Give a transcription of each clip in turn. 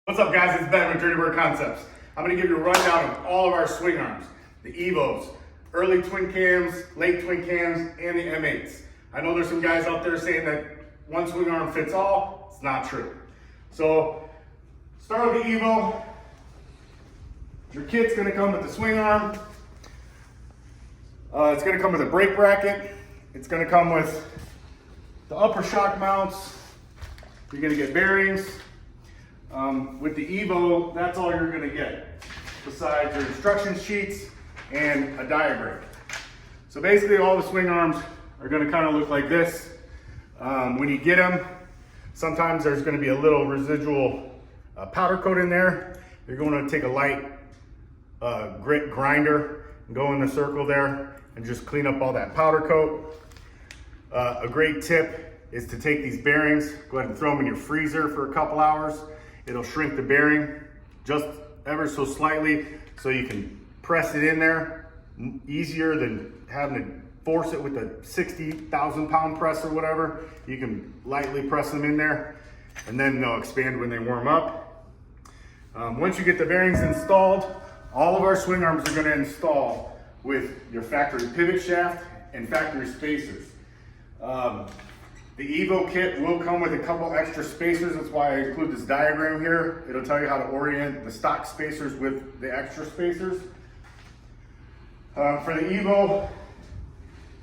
What's up, guys? It's Ben with Dirty Bird Concepts. I'm going to give you a rundown of all of our swing arms, the Evos, early twin cams, late twin cams, and the M8s. I know there's some guys out there saying that one swing arm fits all. It's not true. So, start with the Evo. Your kit's going to come with the swing arm. It's going to come with a brake bracket. It's going to come with the upper shock mounts. You're going to get bearings. With the Evo, that's all you're going to get, besides your instruction sheets and a diagram. So basically all the swing arms are going to kind of look like this. When you get them, sometimes there's going to be a little residual powder coat in there. You're going to take a light grit grinder and go in the circle there and just clean up all that powder coat. A great tip is to take these bearings, go ahead and throw them in your freezer for a couple hours. It'll shrink the bearing just ever so slightly so you can press it in there easier than having to force it with a 60,000 pound press or whatever. You can lightly press them in there and then they'll expand when they warm up. Once you get the bearings installed, all of our swing arms are going to install with your factory pivot shaft and factory spacers. The Evo Kit will come with a couple extra spacers. That's why I include this diagram here. It'll tell you how to orient the stock spacers with the extra spacers. For the Evo,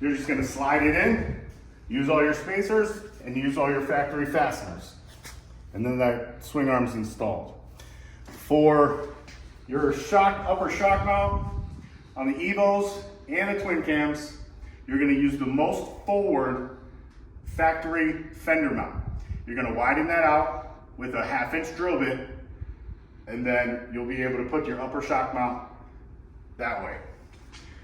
you're just going to slide it in, use all your spacers, and use all your factory fasteners. And then that swing arm's installed. For your upper shock mount on the Evos and the twin cams, you're going to use the most forward factory fender mount. You're going to widen that out with a 1/2 inch drill bit, and then you'll be able to put your upper shock mount that way.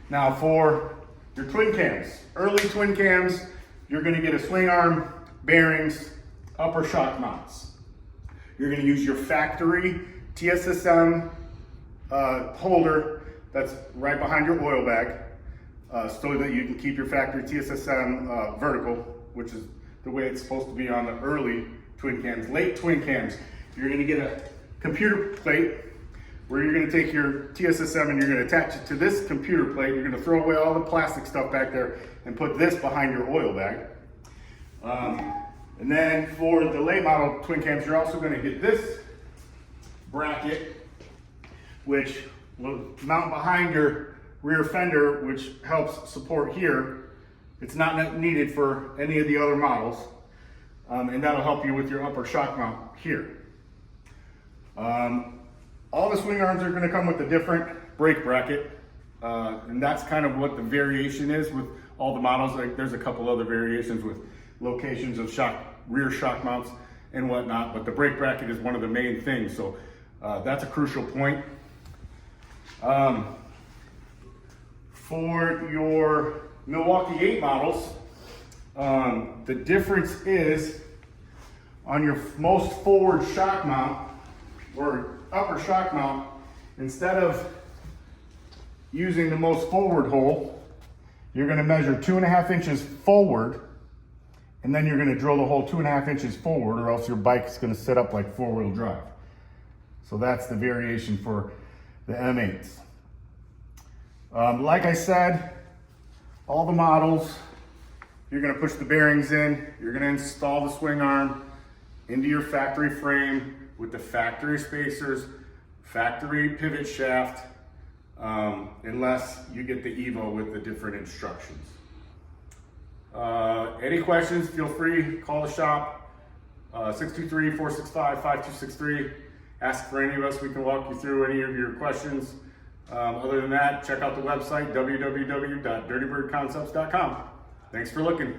Now for your twin cams, early twin cams, you're going to get a swing arm, bearings, upper shock mounts. You're going to use your factory TSSM holder that's right behind your oil bag, so that you can keep your factory TSSM vertical, which is the way it's supposed to be on the early twin cams. Late twin cams, you're going to get a computer plate where you're going to take your TSSM and you're going to attach it to this computer plate. You're going to throw away all the plastic stuff back there and put this behind your oil bag. And then for the late model twin cams, you're also going to get this bracket, which will mount behind your rear fender, which helps support here. It's not needed for any of the other models, and that'll help you with your upper shock mount here. All the swing arms are going to come with a different brake bracket, and that's kind of what the variation is with all the models. Like, there's a couple other variations with locations of rear shock mounts and whatnot, but the brake bracket is one of the main things, so that's a crucial point. For your Milwaukee 8 models, the difference is on your most forward shock mount or upper shock mount, instead of using the most forward hole, you're going to measure 2.5 inches forward, and then you're going to drill the hole 2.5 inches forward, or else your bike is going to sit up like 4-wheel drive. So that's the variation for the M8s. Like I said, all the models, you're going to push the bearings in, you're going to install the swing arm into your factory frame with the factory spacers, factory pivot shaft, unless you get the Evo with the different instructions. Any questions, feel free, call the shop, 623-465-5263. Ask for any of us, we can walk you through any of your questions. Other than that, check out the website, www.dirtybirdconcepts.com. Thanks for looking.